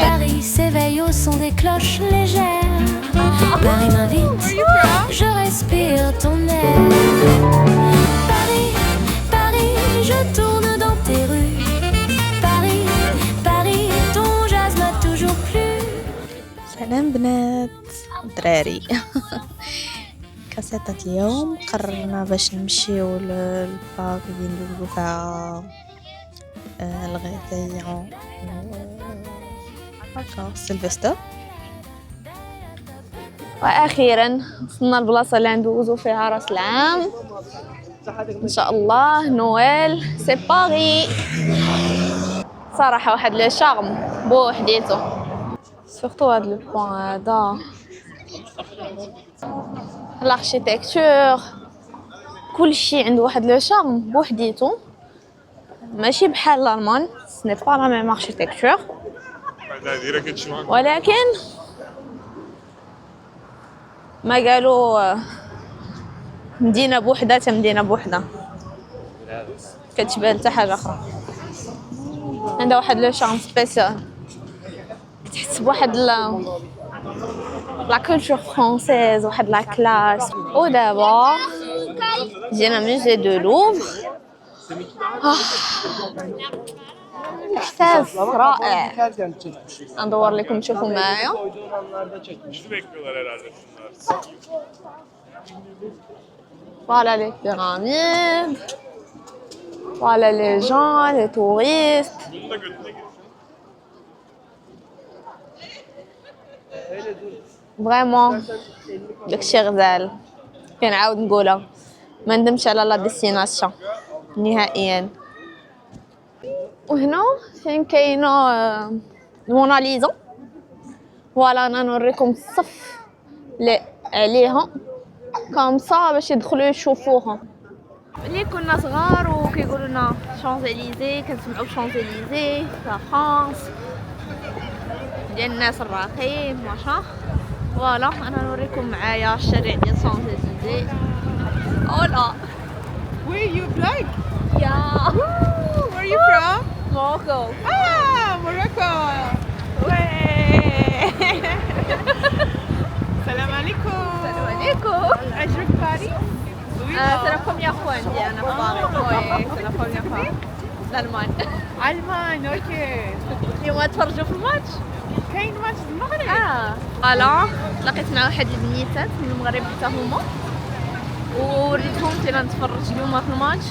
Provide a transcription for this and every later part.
Paris s'éveille au son des cloches légères. Paris m'invite, je respire ton air. Paris, Paris, je tourne dans tes rues. Paris, Paris, ton jazz m'a toujours plu. سلام بنات دراري. كاسيطة اليوم قررنا باش نمشيو للباك اللي ندوزو فيها الغيثية هكا سيلفستر. واخيرا وصلنا البلاصه اللي ندوزو فيها راس العام ان شاء الله نويل. سي باري صراحه واحد لو شارم بوحديتو، سورتو هاد لو بوين هذا الاركيتكتور كلشي عنده واحد لو شارم بوحديتو، ماشي بحال الالمان سني با لا ميم اركيتكتور، ولكن ما قالوا مدينه بوحده تا مدينه بوحده كتبان حتى حاجه اخرى. عندها واحد لو شارم سبيسيال، كتحس بواحد لا كولتور فرونسيز، واحد لا كلاس. ودابا جينا موزي دو لوفر، احساس رائع. ندور لكم تشوفوا معايا. Voilà les pyramides, voilà les gens, les touristes. Vraiment داكشي غزال، كنعاود نقولها ما ندمش على لا ديستيناسيون نهائيا. وهنا فين كاينه الموناليزا، فوالا انا نوريكم الصف اللي عليها كامصا باش يدخلوا يشوفوها. ملي كنا صغار وكيقولوا لنا شانزليزي كنسمعوا شانزليزي لا فرانس ديال الناس الراقيين ماشا. فوالا انا نوريكم معايا الشارع ديال شانزليزي. اولا Where you black? يا Where are you from? موكو. Morocco. Salam alaikum. السلام عليكم. عجبك باريس؟ C'est la première fois indienne à Paris. Oui, c'est la première fois. l'Allemagne. Allemagne, ok. اليوم تفرجوا في الماتش؟ كاين ماتش المغرب. فوالا لقيت مع واحد البنيتات من المغرب حتى هما ووريتهم فين نتفرج اليوم في الماتش.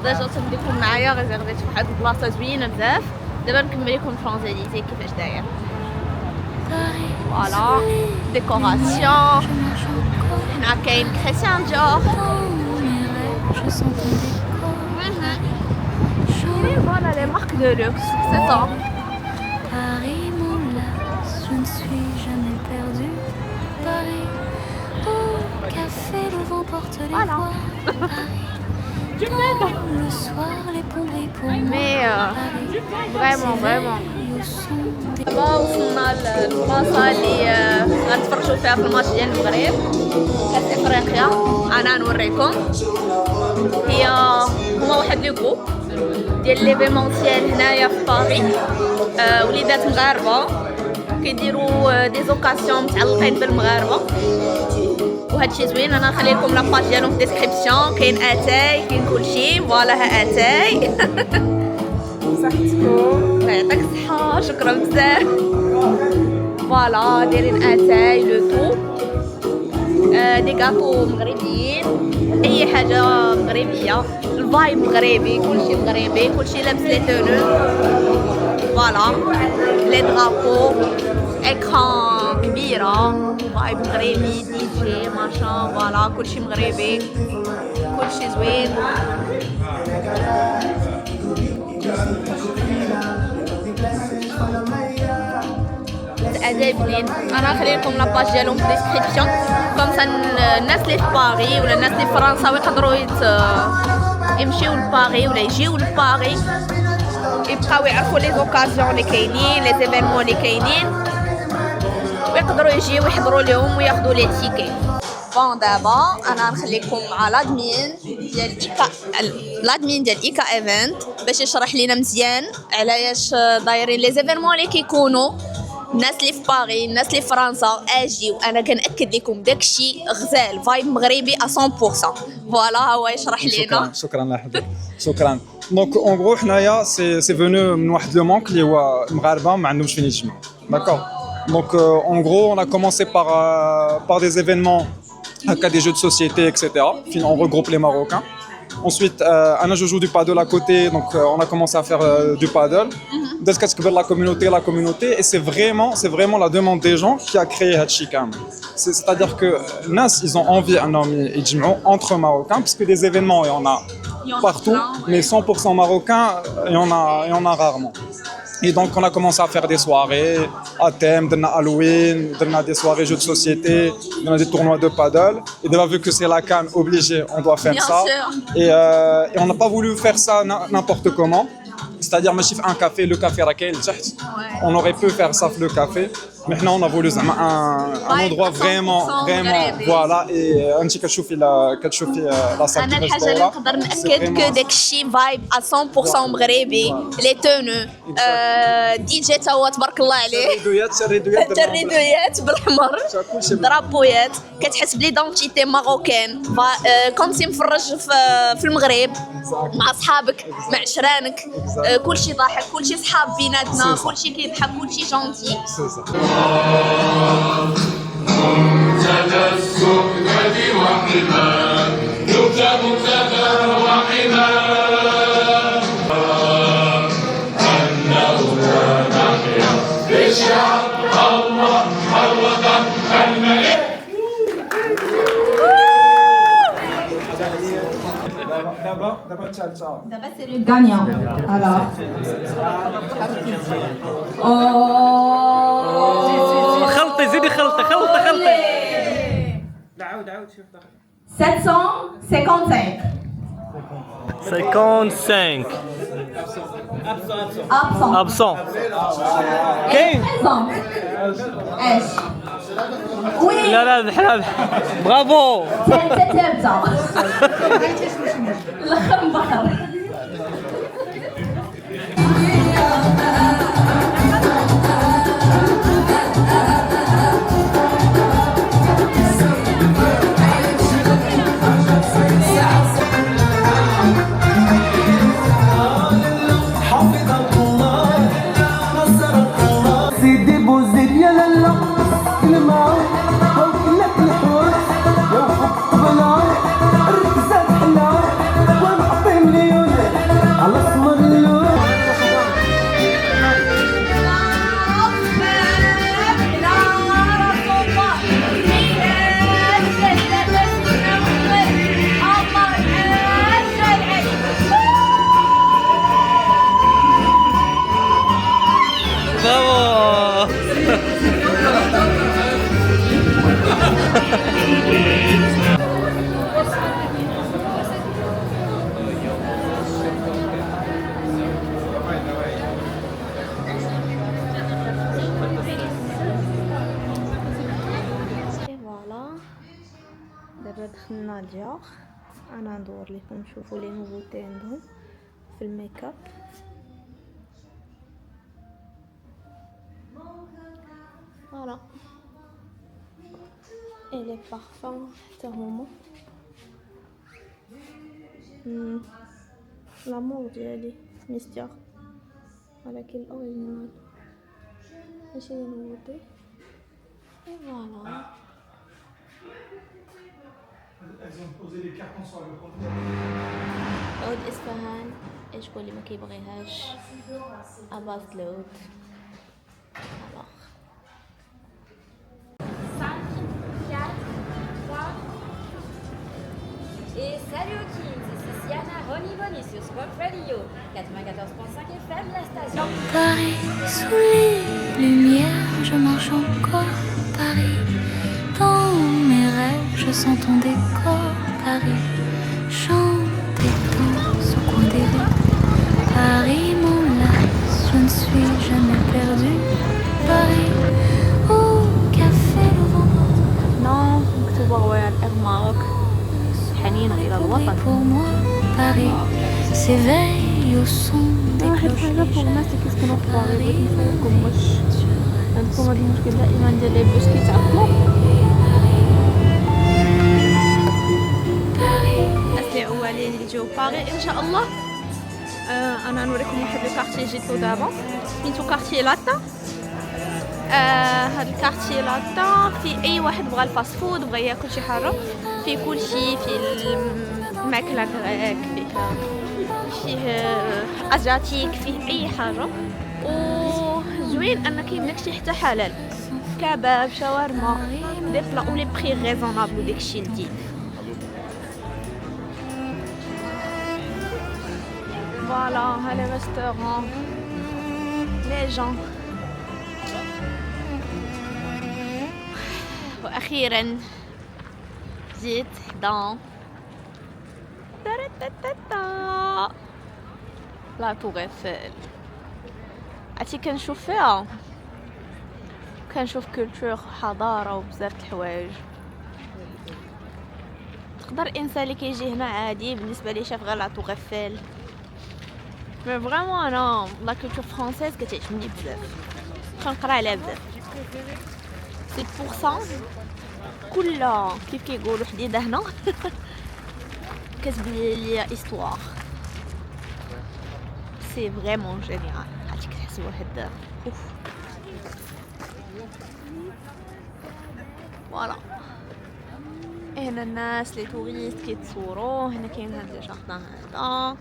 ديجا تنديكم معايا ريزيرفيت في واحد البلاصه زوينه بزاف. دابا نكمل لكم شانزليزي كيفاش داير. فوالا ديكوراسيون هنا كاين كريستيان ديور. Voilà les marques de luxe, c'est ça. Paris, mon las, je ne suis jamais perdue. Paris, au café, le vent porte les Voilà. voix. Paris, le soir, les ponts brillent pour moi. Mais Paris, vraiment. au son des... دابا وصلنا للبلاصه اللي غنتفرجوا فيها في الماتش ديال المغرب كاس افريقيا. انا نوريكم هما واحد لو جروب ديال ليفيمونسيال هنايا في باريس. وليدات مغاربه كيديروا دي زوكاسيون متعلقين بالمغاربه وهادشي زوين. انا نخلي لكم لاباج ديالهم في الديسكريبسيون. كاين اتاي كاين كلشي. فوالا ها اتاي. صحتكم. الله يعطيك الصحة، شكرا بزاف. فوالا دايرين اتاي لو تو دي غاتو مغربيين، اي حاجة مغربية، الفايب مغربي، كلشي مغربي، كلشي لابس لي تونو. فوالا لي درابو، اكران كبيرة، فايب مغربي، دي جي ماشا. فوالا كلشي مغربي، كلشي زوين. ادابين انا نخلي لكم لاباج ديالهم في الديسكريبسيون كوم سا الناس اللي في باري ولا الناس اللي في فرنسا ويقدروا يمشيو لباري ولا يجيو لباري يبقاو يعرفوا لي زوكازيون اللي كاينين لي زيفينمون اللي كاينين ويقدروا يجيو يحضروا لهم وياخذوا لي تيكي. بون دابا انا نخليكم مع لادمين ديال ايكا ايفنت باش يشرح لينا مزيان علاش دايرين لي زيفينمون اللي كيكونوا الناس اللي في باغي الناس اللي في فرنسا اجيو. انا كنأكد لكم داكشي غزال فايب مغربي 100%. فوالا هو يشرح لينا. شكرا الله يحفظك. شكرا. دونك اون غرو حنايا سي فونو من واحد لو مونك اللي هو المغاربه ما عندهمش فين يتجمعوا. داكور. Donc en gros on a commencé par des événements des jeux de société etc. On regroupe les Marocains. Ensuite Anna je joue du paddle à côté donc on a commencé à faire du paddle. La communauté et c'est vraiment la demande des gens qui a créé Hatchikam. C'est-à-dire que Nas ils ont envie entre Marocains parce que des événements il y en a partout mais 100% marocains il y en a rarement. Et donc on a commencé à faire des soirées à thème, Halloween, des soirées jeux de société, des tournois de paddle. Et déjà vu que c'est la CAN obligé, on doit faire ça. Et on n'a pas voulu faire ça n'importe comment. C'est-à-dire un café, le café Raquel, on aurait pu faire ça le café. Maintenant on a voulu un endroit vraiment voilà et انت كتشوفي la salle انا الحاجه اللي نقدر ناكد كو داكشي فايب 100% مغربي لي تونو دي جي تا هو تبارك الله عليه الريدويات بالاحمر درابويات كتحس بليدونتيتي ماروكان كومسي مفرج في المغرب مع صحابك مع عشرانك كلشي ضاحك كلشي صحاب بيناتنا كلشي كيضحك كلشي جونتي. منتدى السؤدد وحماه يكتب منتدى وحماه أنه لا نحيا بشعب الله الوطن الملك. D'abord, c'est le gagnant. Alors. خلطي زيدي خلطي 755. 55 Absent. كاين Présent. ايش؟ Oui. لا بحال برافو تبدا. الاخر مبخر. دابا دخلنا ديار انا ندور لكم نشوفوا لي نوفوتي عندهم في الميك اب. فوالا اي لي بارفان حتى هما لامور ديالي ميستير ولكن الاوريجينال ماشي لي نوفوتي. اي فوالا عود إسفهان شكون اللي ما كيبغيهاش أباس لود. Et salut aux kids, ici Siana Ronnie Bonnie sur Sport Radio 94.5 FM, la station. Paris, sous les lumières, je marche encore. Paris, dans mes rêves, je sens ton décor. Paris, chante et danse au coin des rues. Paris, mon lace, je ne suis jamais perdue. Paris, au café le vendredi. Non, مكتوبة رويال الماروك حنين إلى الوطن. pour moi, Paris s'éveille au son des واحد cloches. حاجة فوق الناس اللي كيسكنوا في باريس بغيت نسولكم واش عندكم هاد المشكل دائما ديال لي بوس كيتعطلوا؟ الناس اللي أولين اللي جاو باري إن شاء الله. أنا نوريكم واحد الكارتي جيتو دابا سميتو كارتي لاتا. هاد الكارتي لاتا في أي واحد بغى الفاست فود بغى ياكل شي حاجة، فيه كلشي، فيه الماكلة غريك، فيه أزياتيك، فيه أي حاجة. وزوين أن كاين داكشي حتى حلال، كباب، شاورما، دي بلا و لي بري ريزونابل وداكشي لذيذ. فوالا ها لي ريستورون لي جون. واخيرا جيت حدا لا طور ايفل. عرفتي كنشوف فيها، كنشوف كولتور حضاره وبزاف د الحوايج. تقدر الانسان اللي كيجي هنا عادي بالنسبه لي شاف غير لا طور ايفل، مي فريمون انا لا كولتور فرونسيز كتعجبني بزاف، كنقرا عليها بزاف. سي بور سا كل كيف كيقولوا حديده هنا كتبني ليا استوار. سي فريمون جينيرال. عرفتي كتحس واحد فوالا. هنا الناس لي توريست كيتصوروا. هنا كاين هاد الجاردان هذا،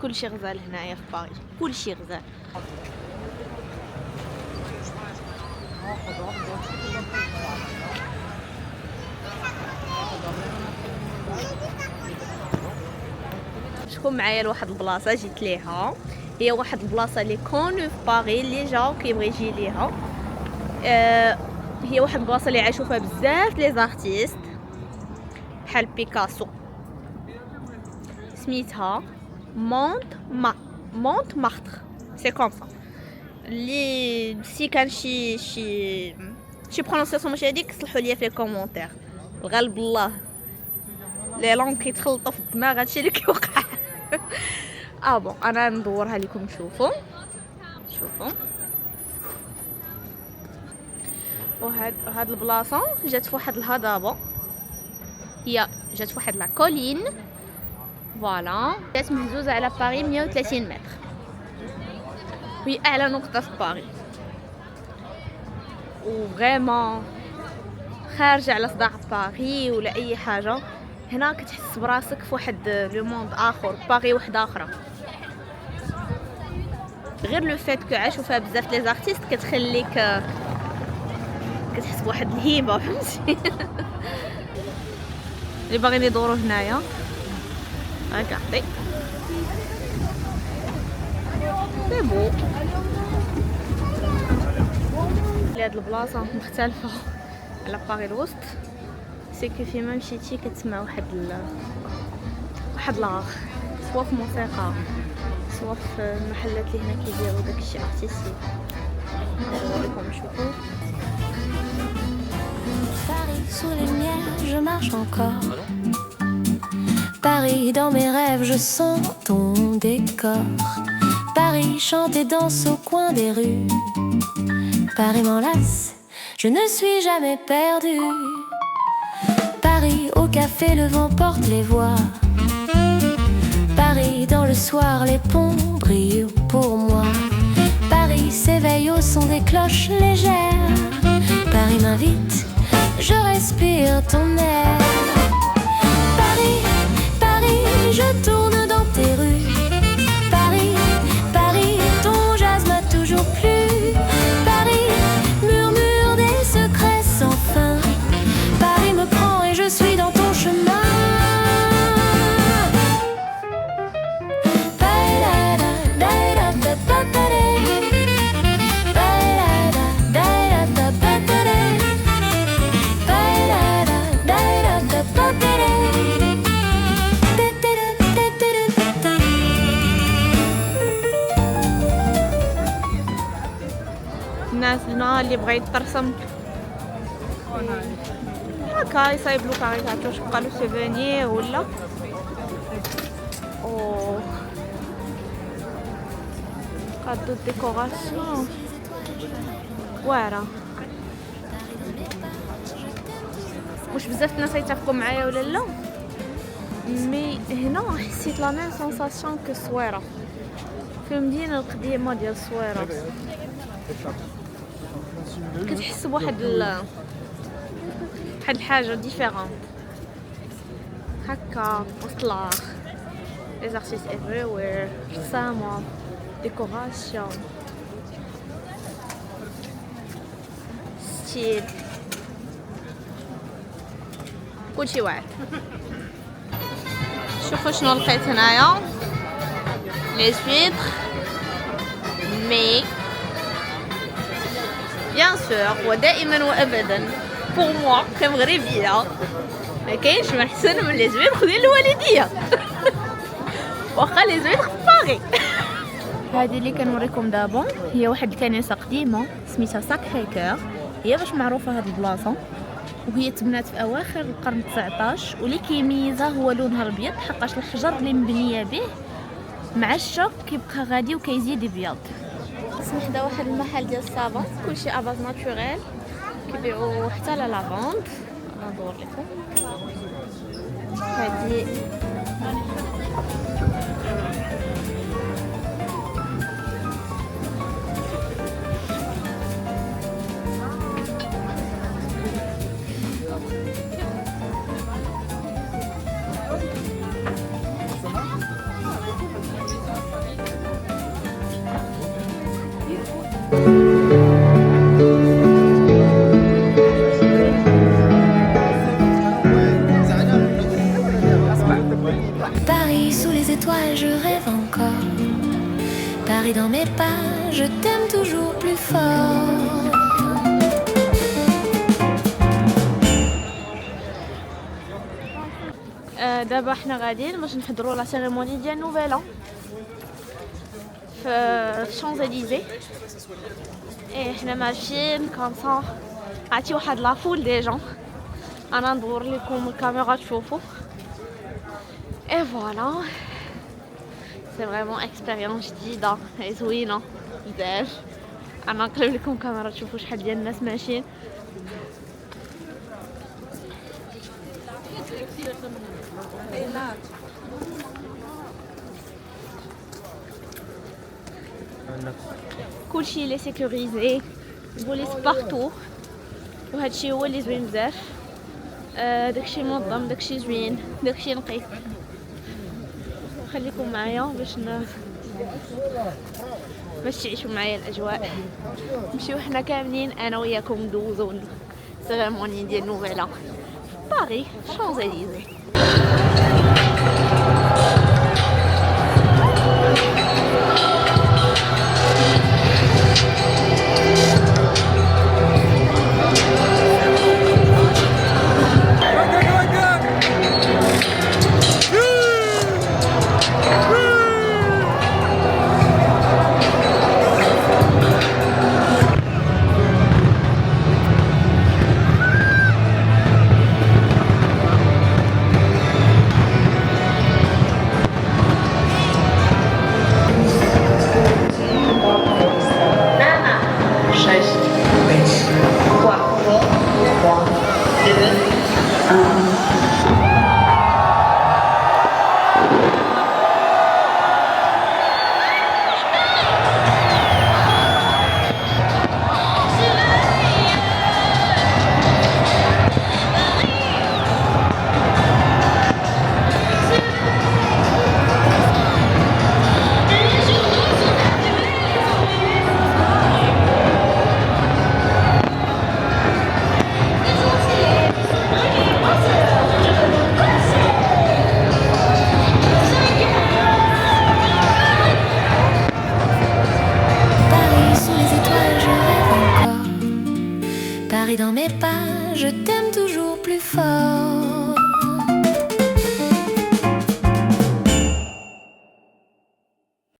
كلشي غزال هنايا في باريس، كلشي غزال. شكون معايا لواحد البلاصه جيت ليها، هي واحد البلاصه اللي كونو في باريس اللي جا كيبغي يجي ليها. هي واحد البلاصه اللي عاشوا فيها بزاف لي زارتيست بحال بيكاسو. سميتها مونت مارتر، سي كوم سا. اللي سي كان شي برونونسياسيون ماشي هذيك صلحوا ليا في لي كومونتير. الغالب الله لي لون كيتخلطوا في الدماغ، هادشي اللي كيوقع. بون انا ندورها لكم تشوفوا. وهاد البلاصه جات في واحد الهضبه، هي جات في واحد لا كولين. فوالا جات مهزوزه على باريس 130 متر، هي اعلى نقطه في باريس. وفريمون خارجه على صداع باريس ولا اي حاجه. هنا كتحس براسك في واحد لو موند اخر، باريس وحده اخرى. غير لو فات كو عاشوا فيها بزاف لي زارتيست كتخليك كتحس بواحد الهيبه، فهمتي؟ اللي باغيين يدوروا هنايا ريغاردي سي بو. هاد البلاصه مختلفه على باريس الوسط، سي كو فيما مشيتي كتسمع واحد لاغ، سوا في موسيقى سوا في المحلات اللي هنا كيديروا داكشي ارتيستيك. نوريكم شوفوا. Paris sous les lumières, je marche encore. Paris dans mes rêves, je sens ton décor. Paris chante et danse au coin des rues. Paris m'enlace, je ne suis jamais perdue. Paris au café, le vent porte les voix. Paris dans le soir, les ponts brillent pour moi. Paris s'éveille au son des cloches légères. Paris m'invite, je respire ton air. Paris, Paris, je tourne dans tes rues. Paris, Paris, ton jazz m'a toujours plu. Paris, murmure des secrets sans fin. Paris me prend et je suis dans ton chemin. الناس هنا اللي بغى يترسم هكا يصايبلو كاريكاتور يبقالو سوفونير ولا او كادو ديكوراسيون واعره. واش بزاف الناس يتفقوا معايا ولا لا؟ مي هنا حسيت لا ميم سونساسيون كو الصويره في المدينه القديمه ديال الصويره. كتحس بواحد واحد الحاجه ديفيرونت هكا وسط لاغ لي زارتيست everywhere رسامه ديكوراسيون ستيل كلشي واعر. شوفوا شنو لقيت هنايا لي سويتر مي بيان سور ودائما وابدا بور موا كمغربيه ما كاينش ما احسن من لي زويتر ديال الوالديه واخا لي زويتر في باغي. هذه اللي كنوريكم دابا هي واحد الكنيسه قديمه سميتها ساكري كور. هي باش معروفه هاد البلاصه وهي تبنات في اواخر القرن 19 واللي كيميزها هو لونها الابيض حقاش الحجر اللي مبنيه به مع الشوك كيبقى غادي وكيزيد ابيض. اسمح حدا واحد المحل ديال الصابون كلشي اباز ناتوريل كيبيعوا حتى لا لافوند. ندور لكم هذه Paris sous les étoiles, je rêve encore. Paris dans mes pas, je t'aime toujours plus fort. دابا حنا غاديين باش نحضروا لا سيريموني ديال نوفيلا في الشانزليزي. ايه حنا ماشيين كونسا عرفتي واحد لافول دي جون. انا ندور لكم الكاميرا تشوفوا اي فوالا سي فريمون اكسبيريونس جديده زوينه بزاف. انا نقلب لكم كاميرا تشوفوا شحال ديال الناس ماشيين. كلشي لي سيكوريزي بوليس بارتو وهادشي هو اللي زوين بزاف. داكشي منظم داكشي زوين داكشي نقي. خليكم معايا باش تعيشوا معايا الاجواء. نمشيو حنا كاملين انا وياكم ندوزو سيريموني ديال نوفيلا باريس شانزليزي. Paris dans mes pas, je t'aime